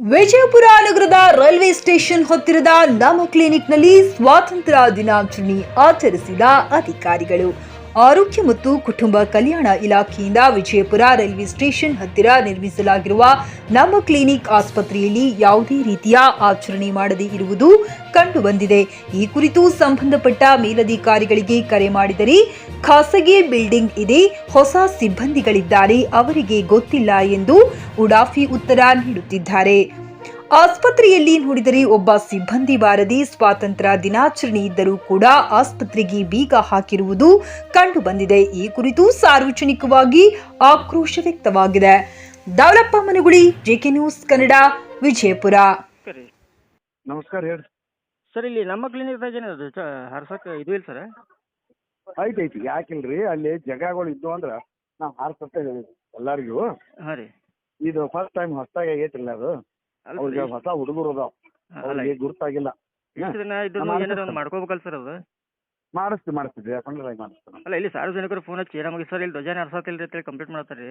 ವಿಜಯಪುರ ನಗರದ railway station ಹತ್ತಿರದ ನಮ್ಮ ಕ್ಲಿನಿಕ್ನಲ್ಲಿ ಸ್ವಾತಂತ್ರ್ಯ ದಿನಾಚರಣೆ ಆಚರಿಸಿದ ಅಧಿಕಾರಿಗಳು. ಆರೋಗ್ಯ ಮತ್ತು ಕುಟುಂಬ ಕಲ್ಯಾಣ ಇಲಾಖೆಯಿಂದ ವಿಜಯಪುರ ರೈಲ್ವೆ ಸ್ಟೇಷನ್ ಹತ್ತಿರ ನಿರ್ಮಿಸಲಾಗಿರುವ ನಮ್ಮ ಕ್ಲಿನಿಕ್ ಆಸ್ಪತ್ರೆಯಲ್ಲಿ ಯಾವುದೇ ರೀತಿಯ ಆಚರಣೆ ಮಾಡದೇ ಇರುವುದು ಕಂಡುಬಂದಿದೆ. ಈ ಕುರಿತು ಸಂಬಂಧಪಟ್ಟ ಮೇಲಧಿಕಾರಿಗಳಿಗೆ ಕರೆ ಮಾಡಿದರೆ ಖಾಸಗಿ ಬಿಲ್ಡಿಂಗ್ ಇದೆ, ಹೊಸ ಸಿಬ್ಬಂದಿಗಳಿದ್ದಾರೆ, ಅವರಿಗೆ ಗೊತ್ತಿಲ್ಲ ಎಂದು ಉಡಾಫಿ ಉತ್ತರ ನೀಡುತ್ತಿದ್ದಾರೆ. ಆಸ್ಪತ್ರೆಯಲ್ಲಿ ನೋಡಿದರೆ ಒಬ್ಬ ಸಿಬ್ಬಂದಿ ಬಾರದೆ ಸ್ವಾತಂತ್ರ್ಯ ದಿನಾಚರಣೆ ಇದ್ದರೂ ಕೂಡ ಆಸ್ಪತ್ರೆಗೆ ಬೀಗ ಹಾಕಿರುವುದು ಕಂಡುಬಂದಿದೆ. ಈ ಕುರಿತು ಸಾರ್ವಜನಿಕವಾಗಿ ಆಕ್ರೋಶ ವ್ಯಕ್ತವಾಗಿದೆ. ದಾವಲಪ್ಪ ಮನಗುಳಿ, ಜೆಕೆ ನ್ಯೂಸ್ ಕನ್ನಡ, ವಿಜಯಪುರ. ನಮಸ್ಕಾರ ಹೇಳಿ ಸರ್. ಇಲ್ಲಿ ನಮ್ಮ ಕ್ಲಿನಿಕ್ದಾಗ ಏನದು ಹಾರ್ಸಕ್ಕೆ ಇದು ಇಲ್ಲ ಸರ್? ಐತಿ ಯಾಕಿಲ್ರಿ, ಅಲ್ಲಿ ಜಗಗಳು ಇದ್ದು ಅಂದ್ರೆ ನಾವು ಹಾರ್ಸತ್ತೆ ಹೇಳಿದ್ವಿ ಎಲ್ಲರಿಗೂ. ಹಾಂ ರೀ, ಇದು ಫಸ್ಟ್ ಟೈಮ್ ಹೊಸದಾಗಿ ಆಗೈತಿಲ್ಲ, ಅದು ಅವ್ರಿಗೆ ಹೊಸ ಹುಡುಗರು ಅದಾವ, ಅವ್ರಿಗೆ ಗುರ್ತಾಗಿಲ್ಲ. ಇಷ್ಟು ದಿನ ಇದನ್ನು ಏನಾರ ಒಂದು ಮಾಡ್ಕೋಬೇಕಲ್ಲ ಸರ್ ಅದು? ಮಾಡಿಸ್ತೀವಿ ಯಾಕಂದ್ರೆ ಮಾಡಿಸ್ತಾನೆ. ಅಲ್ಲ, ಇಲ್ಲಿ ಸಾರ್ವಜನಿಕರು ಫೋನ್ ಹಚ್ಚಿ ನಮಗೆ ಸರ್ ಇಲ್ಲಿ ಧ್ವಜಾನ ಹರ್ಸತ್ತಿಲ್ರಿ ಅಂತೇಳಿ ಕಂಪ್ಲೇಂಟ್ ಮಾಡ್ತಾರೆ ರೀ.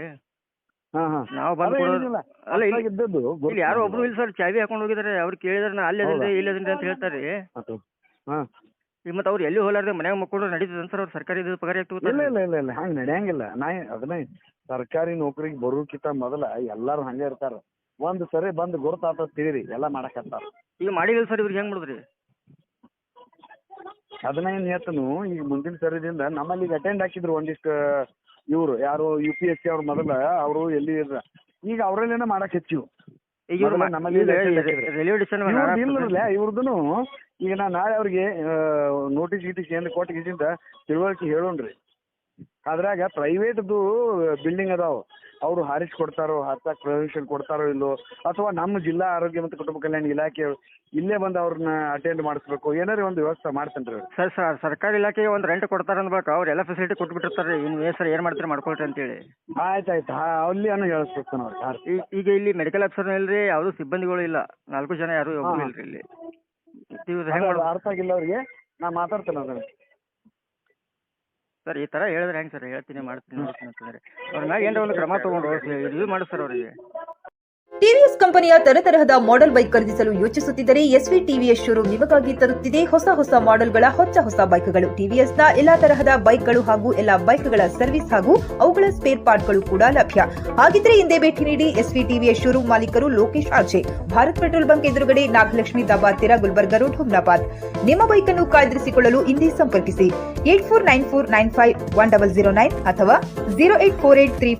ಹಾಂ ನಾವು ಬಂದು ಕೊಡೋದು ಅಲ್ಲ, ಇದ್ದದ್ದು ಇಲ್ಲಿ ಯಾರೋ ಒಬ್ರು ಇಲ್ಲ ಸರ್, ಚಾವಿ ಹಾಕೊಂಡು ಹೋಗಿದ್ದಾರೆ. ಅವ್ರು ಕೇಳಿದ್ರೆ ನಾ ಅಲ್ಲಿ ಅದೇನ್ರಿ ಇಲ್ಲಿ ಅದೇನ್ರಿ ಅಂತ ಹೇಳ್ತಾರೆ ರೀ. ಹಾಂ, ಈಗ ಮತ್ತೆ ಅವ್ರು ಎಲ್ಲಿ ಹೋಲಾರ್ದೆ ಮನ್ಯಾಗ ಮಕ್ಕಳು ನಡೀತದೆ ಸರ್? ಅವ್ರು ಸರ್ಕಾರಿ ಇದು ಪಗಾರ ಆಗ್ತದೆ? ಇಲ್ಲ ಹಂಗೆ ನಡೆಯಂಗಿಲ್ಲ. ಅದನ್ನೇ ಸರ್ಕಾರಿ ನೌಕರಿಗೆ ಬರೋಕ್ಕಿಂತ ಮೊದಲ ಎಲ್ಲಾರು ಹಂಗೆ ಇರ್ತಾರ. ಒಂದ್ ಸರಿ ಬಂದು ಗುರುತಾತ ತಿಳಿರಿ ಎಲ್ಲ ಮಾಡಕತ್ತಾರ. ಈಗ ಮಾಡಿಲ್ಲ ಸರ್, ಇವ್ರಿಗೆ ಹೆಂಗ್ ಮಾಡಿದ್ರಿ? ಅದನ್ನ ಏನ್ ಹೇಳ್ತನು, ಈಗ ಮುಂದಿನ ಸರಿದಿಂದ ನಮ್ಮಲ್ಲಿ ಈಗ ಅಟೆಂಡ್ ಹಾಕಿದ್ರು ಒಂದಿಷ್ಟು ಇವ್ರು ಯಾರು UPSC ಅವ್ರ ಮೊದಲ ಅವರು ಎಲ್ಲಿ ಇದ್ರ, ಈಗ ಅವ್ರಲ್ಲೇನ ಮಾಡಕ್ ಹೆಚ್ಚಿವು. ನಮ್ಮಲ್ಲಿ ಇವ್ರದನು ಈಗ ನಾ ನಾಳೆ ಅವ್ರಿಗೆ ನೋಟಿಸ್ ಗೀಟಿಸ್ ಏನ್ ಕೊಟ್ಟು ಗೀಟಿಂದ ತಿಳುವಳಿಕೆ ಹೇಳೋಣ್ರಿ. ಅದ್ರಾಗ ಪ್ರೈವೇಟ್ದು ಬಿಲ್ಡಿಂಗ್ ಅದಾವ, ಅವರು ಹಾರಿಸಿ ಕೊಡ್ತಾರೋ, ಹತ್ತಾಕ್ ಪರ್ಮಿಷನ್ ಕೊಡ್ತಾರೋ ಇಲ್ಲೋ, ಅಥವಾ ನಮ್ಮ ಜಿಲ್ಲಾ ಆರೋಗ್ಯ ಮತ್ತು ಕುಟುಂಬ ಕಲ್ಯಾಣ ಇಲಾಖೆ ಇಲ್ಲೇ ಬಂದು ಅವ್ರನ್ನ ಅಟೆಂಡ್ ಮಾಡಿಸ್ಬೇಕು, ಏನಾರ ಒಂದು ವ್ಯವಸ್ಥೆ ಮಾಡ್ತೇನ್ರಿ. ಸರ್ ಸರ್ಕಾರಿ ಇಲಾಖೆಗೆ ಒಂದು ರೆಂಟ್ ಕೊಡ್ತಾರೆ ಅನ್ಬೇಕು, ಅವ್ರು ಎಲ್ಲ ಫೆಸಿಲಿಟಿ ಕೊಟ್ಬಿಟ್ಟಿರ್ತಾರೆ. ಇನ್ನು ಸರ್ ಏನು ಮಾಡ್ತಾರೆ ಮಾಡ್ಕೊಳ್ರಿ ಅಂತೇಳಿ. ಆಯ್ತು ಅಲ್ಲಿ ಅನ್ನೋ ಹೇಳಿಸ್ಬೇಕು ನಾವು. ಈಗ ಇಲ್ಲಿ ಮೆಡಿಕಲ್ ಆಫೀಸರ್ ಇಲ್ರಿ, ಯಾವುದು ಸಿಬ್ಬಂದಿಗಳು ಇಲ್ಲ, 4 ಜನ ಯಾರು ಒಬ್ಬರು ಇಲ್ರಿ ಇಲ್ಲಿ. ಅರ್ಥ ಆಗಿಲ್ಲ ಅವ್ರಿಗೆ, ನಾ ಮಾತಾಡ್ತೇನೆ ಅದನ್ನ. ಸರ್ ಈ ಥರ ಹೇಳಿದ್ರೆ ಹೆಂಗೆ ಸರ್? ಹೇಳ್ತೀನಿ, ಮಾಡ್ತೀನಿ ಅಂತಂದ್ರೆ ಅವ್ರ ಮ್ಯಾಗ ಏನಾರ ಒಂದು ಕ್ರಮ ತೊಗೊಂಡು ರಿವ್ಯೂ ಮಾಡಿಸ್ತಾರೆ ಅವರಿಗೆ. ಟಿವಿಎಸ್ ಕಂಪನಿಯ ತರತರಹದ ಮಾಡೆಲ್ ಬೈಕ್ ಖರೀದಿಸಲು ಯೋಚಿಸುತ್ತಿದ್ದರೆ SV ಟಿವಿಎಸ್ ಶೋರೂಮ್ ನಿಮಗಾಗಿ ತರುತ್ತಿದೆ ಹೊಸ ಮಾಡೆಲ್ಗಳ ಹೊಸ ಬೈಕ್ಗಳು. ಟಿವಿಎಸ್ನ ಎಲ್ಲಾ ತರಹದ ಬೈಕ್ಗಳು ಹಾಗೂ ಎಲ್ಲಾ ಬೈಕ್ಗಳ ಸರ್ವಿಸ್ ಹಾಗೂ ಅವುಗಳ ಸ್ಪೇರ್ ಪಾರ್ಟ್ಗಳು ಕೂಡ ಲಭ್ಯ. ಹಾಗಿದ್ರೆ ಹಿಂದೆ ಭೇಟಿ ನೀಡಿ SV ಟಿವಿಎಸ್ ಶೋರೂಮ್ ಮಾಲೀಕರು Lokesh RJ, Bharat petrol bunk ಎದುರುಗಡೆ, ನಾಗಲಕ್ಷ್ಮಿ ದಾಬಾ ಹತ್ತಿರ, ಗುಲ್ಬರ್ಗ ರೋಡ್, ಹುಮ್ನಾಬಾದ್. ನಿಮ್ಮ ಬೈಕ್ ಅನ್ನು ಕಾಯ್ದಿರಿಸಿಕೊಳ್ಳಲು ಹಿಂದೆ ಸಂಪರ್ಕಿಸಿ 8494951009 ಅಥವಾ 08483